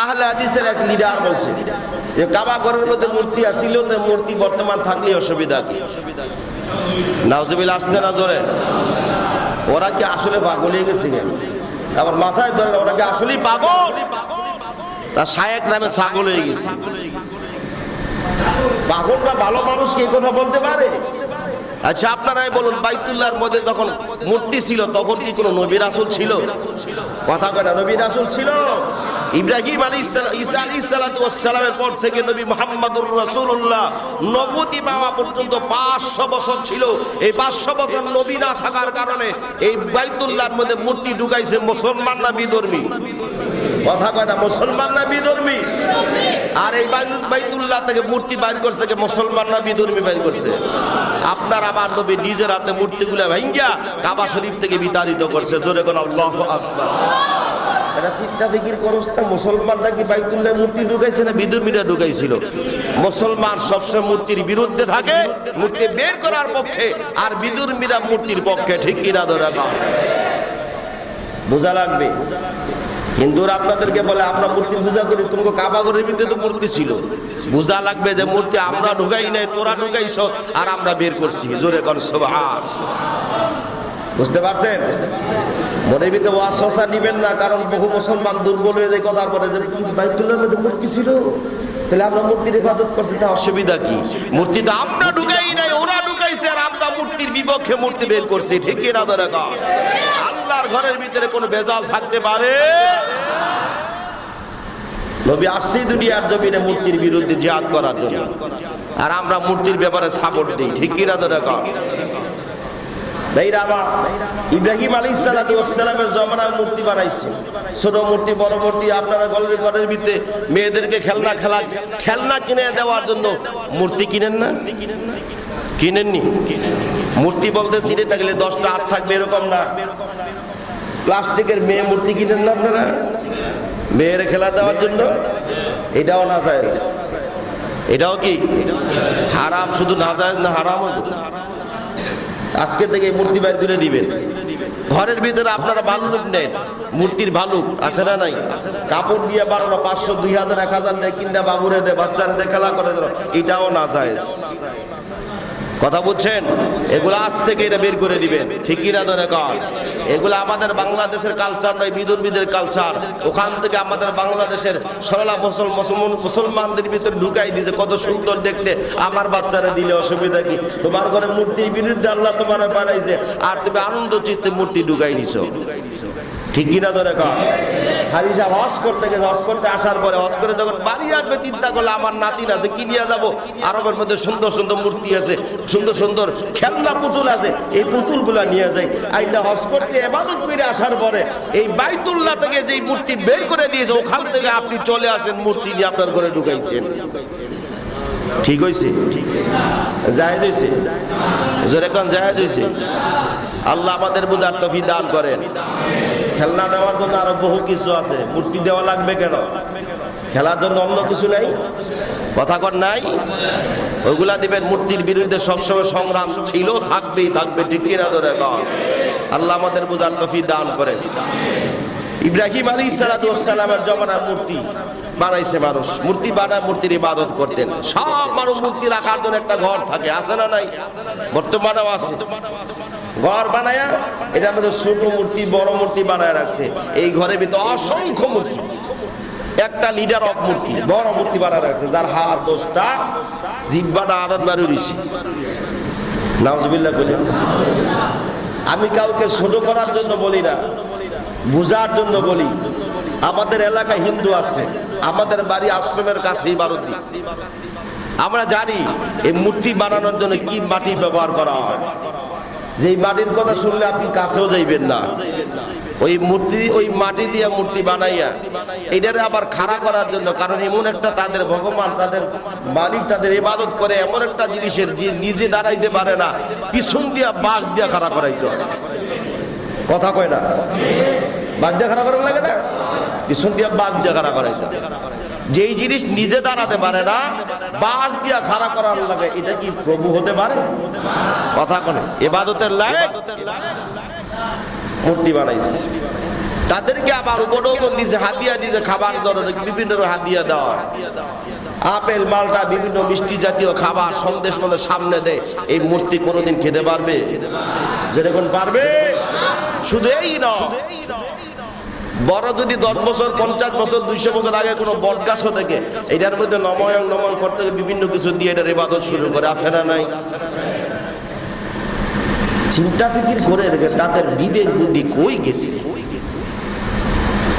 আহলে হাদিসের এক লিডার বলছে যে কাবা ঘরের মধ্যে মূর্তি আছিল, তো মূর্তি বর্তমান থাকলে অসুবিধা কি? নাউজুবিল্লাহ, আসতে না জোরে। ওরা কি আসলে পাগল হয়ে গেছে? আবার মাথায় ধরে ওরা কি আসলেই পাগল? তার শায়েক নামে ছাগল হয়ে গেছে। পাগলটা ভালো মানুষ কি কথা বলতে পারে? আচ্ছা আপনারাই বলুন, বাইতুল্লাহর মধ্যে যখন মূর্তি ছিল তখন কি কোনো নবী রাসূল ছিল? কথা কয় না, নবী রাসূল ছিল। ইব্রাহিম ঈসা আলাইহিস সালাতু ওয়াস সালামের পর থেকে নবী মুহাম্মদুর রাসূলুল্লাহ নবুয়তি পাওয়া পর্যন্ত 500 বছর ছিল। এই 500 বছর নবী না থাকার কারণে এই বাইতুল্লাহর মধ্যে মূর্তি ঢুকাইছে মুসলমান না বিধর্মী? কথা কয় না, মুসলমান না বিধর্মী? আর এই বাইতুল্লাহ থেকে মূর্তি বাইর করছে কে? মুসলমান না বিধর্মী বাইর করছে? আপনার আমার নবী নিজের হাতে মূর্তিগুলা ভাঙ্গিয়া কাবা শরীফ থেকে বিতাড়িত করছে। জোরে কোন আল্লাহু আকবার। এটা চিন্তা ফিকির করছ না, মুসলমানরা কি বাইতুল্লাহ মূর্তি ঢুকাইছে না বিধর্মীরা ঢুকাইছিল? মুসলমান সবসময় মূর্তির বিরুদ্ধে থাকে, মূর্তি বের করার পক্ষে, আর বিধর্মীরা মূর্তির পক্ষে। ঠিক কিনা ধরে বোঝা লাগবে। হিন্দুরা আপনাদেরকে বলে আমরা মূর্তি পূজা করি, তোমাকে কাবা ঘরের ভিতরে তো মূর্তি ছিল। বোঝা লাগবে যে মূর্তি আমরা ঢুকাই নাই, তোরা ঢুকাইছ আর আমরা বের করছি। জোরে কর সুবহান। বুঝতে পারছেন? মনের ভিতরে ওয়াসওয়াসা নিবেন না, কারণ বহু মুসলমান দুর্বল হয়ে যায় কথার পরে যে বাইতুল্লাহর মধ্যে মূর্তি ছিল, তাহলে আমরা মূর্তির ইবাদত করছি, তা অসুবিধা কি? মূর্তি তো আমরা ঢুকাই নাই, ওরা ঢুকাইছে, আর আমরা মূর্তির বিপক্ষে মূর্তি বের করছি। ঠিক কি না ধরে কর? আল্লাহর ঘরের ভিতরে কোনো ভেজাল থাকতে পারে? নবী আসছে দুনিয়ার জমিনে মূর্তির বিরুদ্ধে জিহাদ করার জন্য, আর আমরা মূর্তির ব্যাপারে সাপোর্ট দিই। ঠিক কি না ধরে কর? ইব্রাহিম আলাইহিস সালাতু ওয়াস সালামের জমানায় মূর্তি বানাইছে, ছোট মূর্তি, বড় মূর্তি। আপনারা ঘরের ভিতরে মেয়েদেরকে খেলনা কিনে দেওয়ার জন্য মূর্তি কিনেন না? কিনেননি? মূর্তি বলতে সিটে থাকলে 10টা হাত থাকবে এরকম না, প্লাস্টিকের মেয়ে মূর্তি কিনেন না আপনারা মেয়ের খেলা দেওয়ার জন্য? এটাও না যায়, এটাও কি হারাম? শুধু না যায় না, হারামও। আজকে থেকে মূর্তি বাইর করে দিবেন। ঘরের ভিতরে আপনারা ভালুক নেন, মূর্তির ভালুক আছে না নাই? কাপড় দিয়ে বানানো 500, 2000, 1000 দিয়ে কিনা বাবুরে দে, বাচ্চাদের খেলা করে, এটাও না যায়। কথা বুঝছেন? এগুলো আজ থেকে এটা বের করে দিবেন। ঠিক কিনা ধরে কর? এগুলো আমাদের বাংলাদেশের কালচার নয়, বিধর্মীদের কালচার। ওখান থেকে আমাদের বাংলাদেশের সরলা মুসলমানদের ভিতরে ঢুকাই দিয়েছে। কত সুন্দর দেখতে, আমার বাচ্চারা দিলে অসুবিধা কি? তোমার ঘরে মূর্তির বিরুদ্ধে আল্লাহ তোমার বানাইছে, আর তুমি আনন্দ চিত্তে মূর্তি ঢুকাই নিছো। ঠিক কিনা ধরে কর? হাজি সাহেব হজ করতে গেছে, হজ করতে আসার পরে হজ করে যখন বাড়ি আসবে চিন্তা করলে আমার নাতিন আছে, কি নিয়ে যাবো? আরবের মধ্যে সুন্দর সুন্দর মূর্তি আছে, সুন্দর সুন্দর খেলনা পুতুল আছে, এই পুতুলগুলা নিয়ে যায়। আইনা হজ করতে ইবাদত করে আসার পরে এই বাইতুল্লাহ থেকে যেই মূর্তি বের করে দিয়েছে, ওখান থেকে আপনি চলে আসেন মূর্তি নিয়ে আপনার ঘরে ঢুকাইছেন। ঠিক হয়েছে? জায়েজ হয়েছে? জোরে কোন জায়েজ হয়েছে? আল্লাহ আমাদের বুঝার তৌফিক দান করেন। খেলনা দেওয়ার জন্য আরো বহু কিছু আছে, মূর্তি দেওয়া লাগবে কেন? খেলার জন্য অন্য কিছু নাই? কথা কর নাই? ওইগুলা দিবেন। মূর্তির বিরুদ্ধে সবসময় সংগ্রাম ছিল, থাকবেই থাকবে। ঠিক কিনা ধরে কর? আল্লাহ আমাদের বুঝার তৌফিক দান করেন। ইব্রাহিম আলাইহিস সালাতু ওয়াস সালামের জমানায় মূর্তি বানাইছে মানুষ, মূর্তি বানায় মূর্তির ইবাদত করতেন। সব মানুষ মূর্তি রাখার জন্য একটা ঘর থাকে, আছে না নাই? বর্তমানেও আছে। ঘর বানায়া এটার মধ্যে ছোট মূর্তি, বড় মূর্তি বানায় রাখছে। এই ঘরের ভিতরে অসংখ্য মূর্তি, একটা লিডার অফ মূর্তি, বড় মূর্তি বানায় রাখছে, যার হাত 10টা, জিহ্বাটা আদাত বাড়ি রয়েছে। নাউজুবিল্লাহ বলি। আমি কাউকে ছোট করার জন্য বলি না, বুঝার জন্য বলি। আমাদের এলাকায় হিন্দু আছে, আমাদের বাড়ি আশ্রমের কাছেই বারুদি। আমরা জানি এই মূর্তি বানানোর জন্য কি মাটি ব্যবহার করা হয়। যেই মাটির কথা শুনলে আপনি কাছেও যাইবেন না। ওই মূর্তি, ওই মাটি দিয়ে মূর্তি বানাইয়া এটারে আবার খাড়া করার জন্য, কারণ এমন একটা তাদের ভগবান, তাদের মালিক তাদের ইবাদত করে এমন একটা জিনিসের যে নিজে দাঁড়াইতে পারে না, পিছন দিয়া বাঁশ দিয়া খাড়া করাইতে হয়। কথা কয় না? বাঁশ দিয়া খাড়া করার লাগে না, পিছন দিয়া বাঁশ দিয়া খাড়া করাইতে হয়। যেই জিনিস নিজে দাঁড়াতে পারে না, বাঁশ দিয়া খাড়া করার লাগে, এটা কি প্রভু হতে পারে? কথা কোনে? ইবাদতের লায়ক মূর্তি বানাইছে। তাদেরকে আবার উপঢৌকন দিয়েছে, হাদিয়া দিয়েছে, খাবার ধরনের বিভিন্ন হাদিয়া দেওয়া, আপেল মালটা বিভিন্ন মিষ্টি জাতীয় খাবার সন্দেশ মতো সামনে দেয়। এই মূর্তি কোনোদিন খেতে পারবে? যেরকম পারবে। শুধু এই নয়, বড় যদি 10 বছর 50 বছর 200 বছর আগে কোনো বট গাছও থেকে এটার মধ্যে নময়ং নমন করতে বিভিন্ন কিছু দিয়ে এটার ইবাদত শুরু করে, আছে না নাই? চিন্তা ফিকির করে দেখে তাদের বিবেক বুদ্ধি কই গেছে?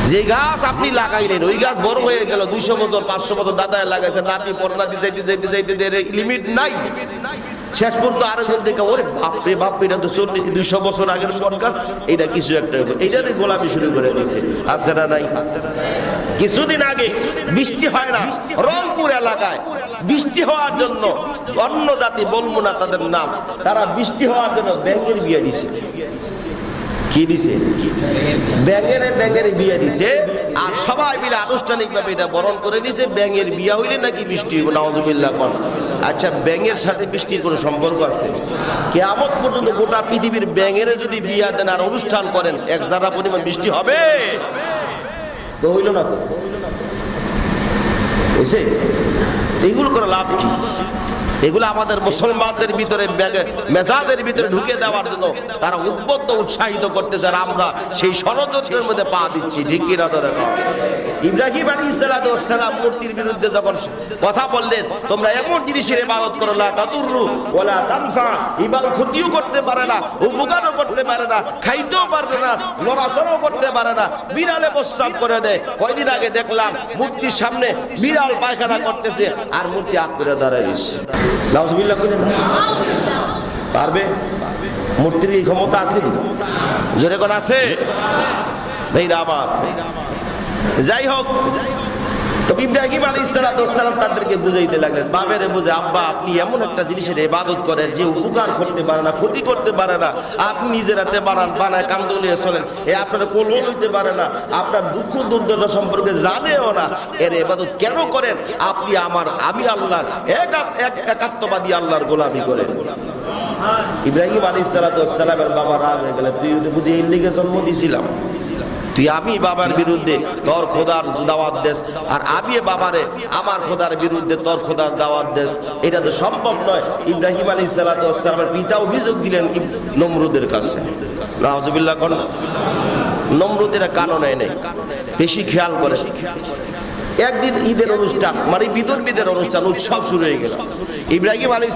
যে গাছ আপনি লাগাইলেন ওই গাছ বড় হয়ে গেল, 200 বছর 500 বছর দাদায় লাগাইছে, নাতি পরনাতি যাইতে যাইতে যাইতে যাইতে লিমিট নাই। শেষ পর্যন্ত আরেকজন দেখে ওরে বাপরে বাপ, এটা তো 200 বছর আগের বট গাছ, এটা কিছু একটা এইটারই গোলামি শুরু করে দিয়েছে, আছে না নাই? কিছুদিন আগে বৃষ্টি হয় না রংপুর এলাকায়, বৃষ্টি হওয়ার জন্য অন্য জাতি বলবো না তাদের নাম, তারা বৃষ্টি হওয়ার জন্য ব্যাঙের বিয়ে দিছে। কি দিছে? ব্যাঙের বিয়ে দিছে। আর সবাই মিলে আনুষ্ঠানিকভাবে এটা বরণ করে দিছে। ব্যাঙের বিয়ে হইলে নাকি বৃষ্টি হইব, নাউজুবিল্লাহ। আচ্ছা, ব্যাঙের সাথে বৃষ্টির কোনো সম্পর্ক আছে? কিয়ামত পর্যন্ত গোটা পৃথিবীর ব্যাঙের যদি বিয়া দেন আর অনুষ্ঠান করেন, এক জারা পরিমাণ বৃষ্টি হবে? তো হইল না তো, বুঝছে? এইগুলো করে লাভ কি? এগুলো আমাদের মুসলমানদের ভিতরে মেজাজের ভিতরে ঢুকে দেওয়ার জন্য তারা উদ্বুদ্ধ উৎসাহিত করতেছে, আর আমরা সেই ষড়যন্ত্রের মধ্যে পা দিচ্ছি। ঠিক কিনা? ধরে ইব্রাহিম আলাইহিস সালাম মূর্তির বিরুদ্ধে যখন কথা বললেন, তোমরা এমন জিনিসের ইবাদত করো লা তাদুররু ওয়ালা তানফা, ইবাদত ক্ষতিও করতে পারে না, উপকারও করতে পারে না, খাইতেও পারে না, লড়াচড়াও করতে পারে না, বিড়ালে প্রস্রাব করে দেয়। কয়দিন আগে দেখলাম মূর্তির সামনে বিড়াল পায়খানা করতেছে আর মূর্তি আগ করে দাঁড়াইছে। নাউজুবিল্লাহ কইলেন পারবে? মূর্তির এই ক্ষমতা আছে? জোরে কোন আছে? ভাইরা আমার, যাই হোক, তো ইব্রাহিম আলাইহিস সালাম তাদেরকে বুঝাইতে লাগলেন, বাবেরে বুঝে, আব্বা আপনি এমন একটা জিনিসের ইবাদত করেন যে উপকার করতে পারে না, ক্ষতি করতে পারে না, আপনি নিজের হাতে বানায় কান্দলিয়ে চলেন, আপনার কোলও নিতে পারে না, আপনার দুঃখ দুর্দশা সম্পর্কে জানেও না, এর ইবাদত কেন করেন? আপনি আমি আল্লাহর একাত্মবাদী আল্লাহর গোলামি করেন। ইব্রাহিম আলাইহিস সালামের বাবা রাগ হয়ে গেলেন, তুই বুঝি এর লিগে জন্ম দিয়েছিলাম, তুই আমি বাবার বিরুদ্ধে তোর খোদার দাওয়াত দেস, আর আমি বাবারে আমার খোদার বিরুদ্ধে তোর খোদার দাওয়াত দেস, এটা তো সম্ভব নয়। ইব্রাহিম আলাইহিস সালামের পিতা অভিযোগ দিলেন নমরুদের কাছে। নাউজুবিল্লাহ। নমরুদের কারণে নেই, বেশি খেয়াল করে। একদিন ঈদের অনুষ্ঠান, মানে বিতর্মীদের অনুষ্ঠান, উৎসব শুরু হয়ে গেল। ইব্রাহিম আলাইহিস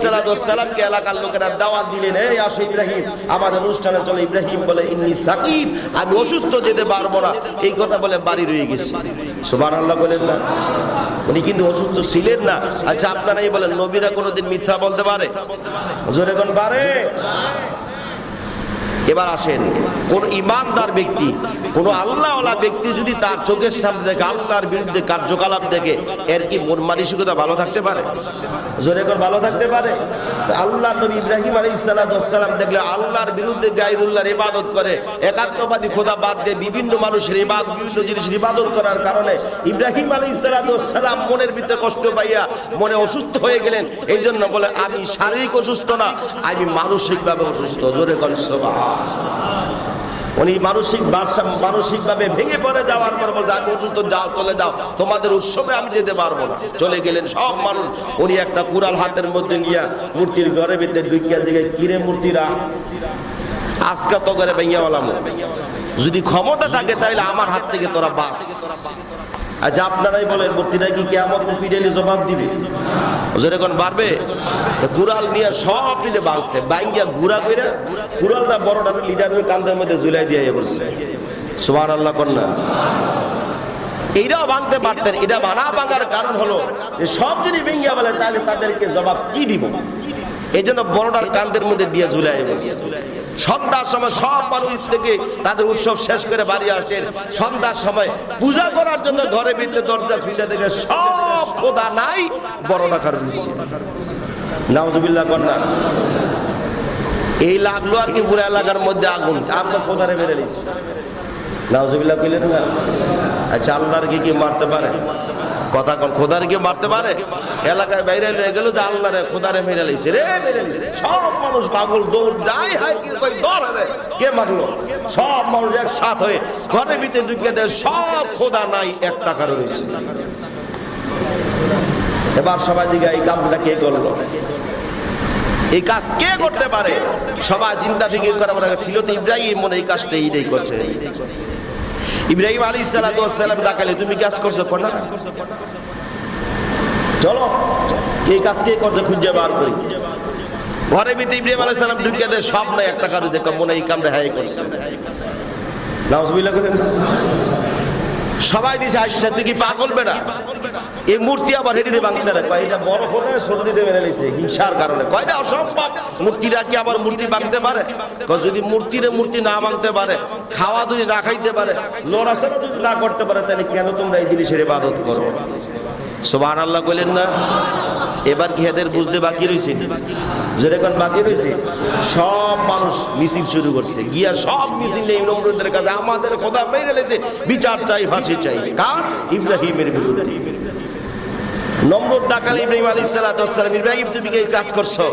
সালামকে এলাকার লোকেরা দাওয়াত দিলেন, এই আসো ইব্রাহিম, আমাদের অনুষ্ঠানে চলে। ইব্রাহিম বলে, ইন্নী সাকিব, আমি অসুস্থ, যেতে পারবো না। এই কথা বলে বাড়ি রয়ে গেছে। সুবহানাল্লাহ বলেন না? উনি কিন্তু অসুস্থ ছিলেন না। আচ্ছা, আপনারাই বলেন, নবীরা কোনোদিন মিথ্যা বলতে পারে? জোরে কোন পারে? এবার আসেন, কোন ইমানদার ব্যক্তি, কোন আল্লাহওয়ালা ব্যক্তি যদি তার চোখের সামনে দেখে আল্লাহর বিরুদ্ধে কার্যকলাপ দেখে, এর কি মন মানসিকতা ভালো থাকতে পারে? জোরে করে ভালো থাকতে পারে? আল্লাহ নবী ইব্রাহিম আলাইহিস সালাম দেখলে আল্লাহর বিরুদ্ধে গায়রুল্লাহর ইবাদত করে, একাত্মবাদী খোদা বাদ দিয়ে বিভিন্ন মানুষের ইবাদত, বিভিন্ন জিনিসের ইবাদত করার কারণে ইব্রাহিম আলাইহিস সালাম মনের ভিতরে কষ্ট পাইয়া মনে অসুস্থ হয়ে গেলেন। এই জন্য বলে, আমি শারীরিক অসুস্থ না, আমি মানসিকভাবে অসুস্থ। জোরে করে সুবহান। উনি মানসিকভাবে ভেঙে পড়ে যাওয়ার পর বলছে, আমি অসুস্থ, যাও চলে যাও, তোমাদের উৎসবে আমি যেতে পারবো না। চলে গেলেন সব মানুষ। উনি একটা কুড়াল হাতের মধ্যে নিয়ে মূর্তির ঘরের ভিতরে ঢুকিয়া দিকে, কিরে মূর্তিরা, আজকে তো করে ভেঙেওয়ালা, যদি ক্ষমতা থাকে তাহলে আমার হাত থেকে তোরা বাঁচ। আচ্ছা, আপনারাই বলেন, মূর্তিটা কি কিয়ামত পিটাইলে জবাব দিবে? যেরকম পারবে? তো কুড়াল নিয়ে সব নিয়ে ভাঙছে, ভাঙ্গিয়া ঘুরা কইরা কুড়ালটা বড়টা লিডার হয়ে কান্দের মধ্যে ঝুলাই দিয়ে বলছে। সুবহানাল্লাহ কন্যা। এইটাও ভাঙতে পারতেন। এটা ভাঙার কারণ হলো যে সব যদি ভেঙ্গিয়া বলে তাহলে তাদেরকে জবাব কি দিব? এই জন্য বড়টার কান্দের মধ্যে দিয়ে ঝুলাই বলছে। সন্ধ্যার সময় সব মানুষ থেকে তাদের উৎসব শেষ করে বাড়ি আসেন। সন্ধ্যার সময় পূজা করার জন্য ঘরে ভিতরে দরজা খুলে দেখে সব খোদা নাই, বড় টাকার রয়েছে। নাউজুবিল্লাহ কন্যা। এই লাগলো আর কি পুরো এলাকার মধ্যে আগুন, আপনার খোদারে মেরে নিচ্ছে। নাউজুবিল্লাহ কইলেন না? আচ্ছা, আল্লাহর কি মারতে পারে? কথা কোন খোদার কেউ মারতে পারে? এলাকায় বাইরে হয়ে গেল যে আল্লাহ রে খোদারে মেরে লাইছে রে, সব মানুষ পাগল দৌড় যায়, হাই কি কই দৌড় রে, কে মারলো? সব মানুষ একসাথ হয়ে ঘরের ভিতরে ঢুকে দেয়, সব খোদা নাই, এক টাকা রয়েছে। এবার সবাই দিকে এই কাজটা কে করলো? এই কাজ কে করতে পারে? সবাই চিন্তা ফিকির করা মনে ছিল তো ইব্রাহিম মনে এই কাজটা এইটাই করছে। ইব্রাহিম আলাইহিস সালাতু ওয়াস সালাম ডাকালে তুমি কাজ করছো কোনা, চলো এই কাজ কে করছে খুঁজে বার করি। ঘরে ভিতরে ইব্রাহিম আলাইহিস সালাম ঢুকে দেয়, সব নাই, একটা কারো যে মনে এই কামটা হ্যাঁ করছে। নাউজুবিল্লাহ করেন। সবাই দিছে আইসা তুই কি পাগল বেটা, এই মূর্তি আবার হেঁটে ভাঙতে না, কয় এটা বড় ফোনে সর্দিতে মেরে নিয়েছে হিংসার কারণে, কয়টা অসম্ভব, মূর্তিটা কি আবার মূর্তি ভাঙতে পারে? যদি মূর্তি না ভাঙতে পারে, খাওয়া যদি না খাইতে পারে, লড়াচড়া যদি না করতে পারে, তাহলে কেন তোমরা এই জিনিসের ইবাদত করো? সুবহানাল্লাহ বলেন না? এবার কি এদের বুঝতে বাকি রয়েছে? যেরকম বাকি রয়েছে, সব মানুষ মিছিল শুরু করছে, গিয়া সব মিছিল নেই নমরুদের কাছে, আমাদের খোদা মেরে লেছে, বিচার চাই, ফাঁসি চাই। কার? ইব্রাহিমের বিরুদ্ধে। নমরুদ ডাকাল ইব্রাহিম আলাইহিস সালাতু ওয়াস সালাম, ইব্রাহিম তুমি কি কাজ করছো?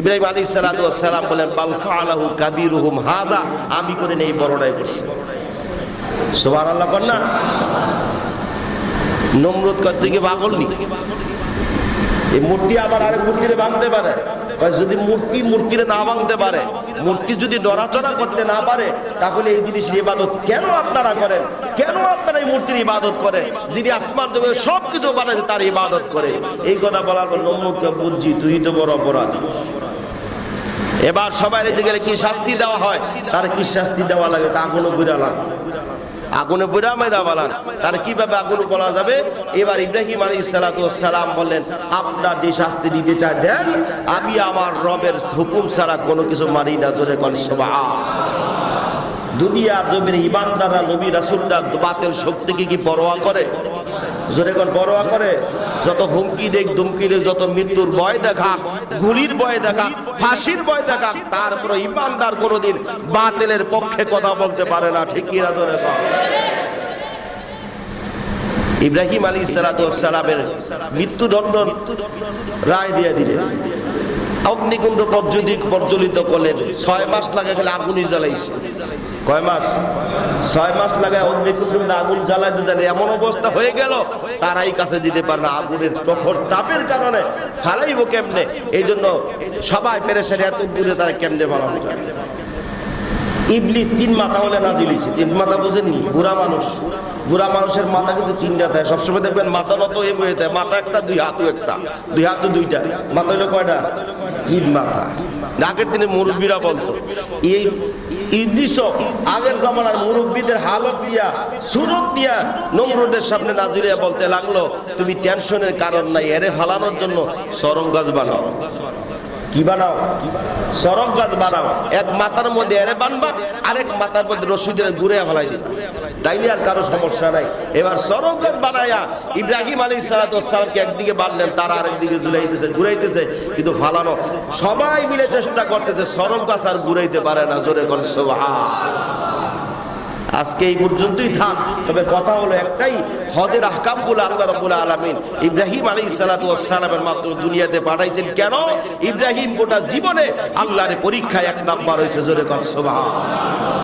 ইব্রাহিম আলাইহিস সালাতু ওয়াস সালাম বলেন, বাল ফাআলাহু কাবীরুহুম হাযা, আমি করে নেই, বড়টাই করছি। সুবহানাল্লাহ বল না? নমরুদ কয় তুই কি পাগল নি? এই মূর্তি আবার আরেক মূর্তিরে ভাঙতে পারে? যদি মূর্তিরে না ভাঙতে পারে, মূর্তি যদি নড়াচড়া করতে না পারে, তাহলে এই জিনিসের ইবাদত কেন আপনারা করেন? কেন আপনারা এই মূর্তির ইবাদত করেন? যিনি আসমান জমিন সবকিছু বানাইছে তার ইবাদত করে। এই কথা বলার পর নমরুদকে বুঝছি তুই তো বড় অপরাধী। এবার সবাই গেলে কি শাস্তি দেওয়া হয়? তার কি শাস্তি দেওয়া লাগে? তা আগুনে বুড়ালাম, আগুনে বুড়া মেরা বলান, তার কিভাবে আগুনে বলা যাবে? এবার ইব্রাহিম আলাইহিস সালাতু ওয়াস সালাম বললেন, আপনার যে শাস্তি দিতে চাই দেন, আমি আমার রবের হুকুম ছাড়া কোনো কিছু মানি না। জোরে কোন সুবহানাল্লাহ। দুনিয়ার জমিনে ইমানদাররা নবী রাসূলরা বাতিল শক্তিকে কি পরোয়া করে? জোরে কোন পরোয়া করে? যত হুমকি দেখ দুমকি দেখ, যত মৃত্যুর ভয় দেখা, গুলির ভয় দেখা, ফাঁসির ভয় দেখা, তারপরে ইমানদার কোনোদিন বাতিলের পক্ষে কথা বলতে পারে না। ঠিক কি না? জোরে কোন। ইব্রাহিম আলাইহিস সালাতু ওয়াস সালামের মৃত্যুদণ্ড রায় দিয়ে দিলেন, অগ্নিকুণ্ড প্রজ্বলিত করলেন। 6 মাস লাগে গেলে আগুনই জ্বালাইছে। কয় মাস? 6 মাস লাগে অগ্নিকুণ্ড আগুন জ্বালাইতে জ্বালে এমন অবস্থা হয়ে গেল, তারাই কাছে যেতে পারে না, আগুনের প্রখর তাপের কারণে। ফালাইব কেমনে? এই জন্য সবাই পেরেছেন, এত দূরে তারা কেমনে বানানো যায়। ইবলিস 3 মাথা হলে নাজিল হয়েছে। 3 মাথা বুঝেননি? বুড়া মানুষ, বুড়া মানুষের মাথা কিন্তু 3টা থাকে। সবসময় দেখবেন মাথা নত এ হয়ে থাকে, মাথা একটা, 2 হাতও একটা, 2 হাতও 2টা, মাথা হলো কয়টা? 3 মাথা। আগের দিনে মুরব্বীরা বলতো, এই ইবলিস আগের জামানার মুরব্বীদের হালত দিয়া, সুরত দিয়া নমরুদের সামনে নাজিরিয়া বলতে লাগলো, তুমি টেনশনের কারণ নাই, এরে ফালানোর জন্য সরং গাছ বানাও। কি বানাও? সরক গাছ বানাও। এক মাথার মধ্যে এরে বানবা, আরেক মাথার মধ্যে রশি দিয়ে ঘুরে ফেলাই দিবা, তাইলে আর কারো সমস্যা নাই। এবার সরক গাছ বানায়া ইব্রাহিম আলাইহিস সালাতু ওয়াস সালামকে একদিকে বানলেন, তারা আরেকদিকে ঝুলাইতেছে, ঘুরাইতেছে, কিন্তু ফালানো সবাই মিলে চেষ্টা করতেছে, সরক গাছ আর ঘুরাইতে পারে না। জোরে কোন সুবহানাল্লাহ। আজকে এই পর্যন্তই থাক। তবে কথা হলো একটাই, হজের আহকামগুলো আল্লাহ রাব্বুল আলামিন ইব্রাহিম আলাইহিস সালাতু ওয়াস সালামের মাত্র দুনিয়াতে পাঠাইছেন কেন? ইব্রাহিম গোটা জীবনে আল্লাহর পরীক্ষায় 1 নাম্বার হয়েছে। জোরে কোন সুবহানাল্লাহ।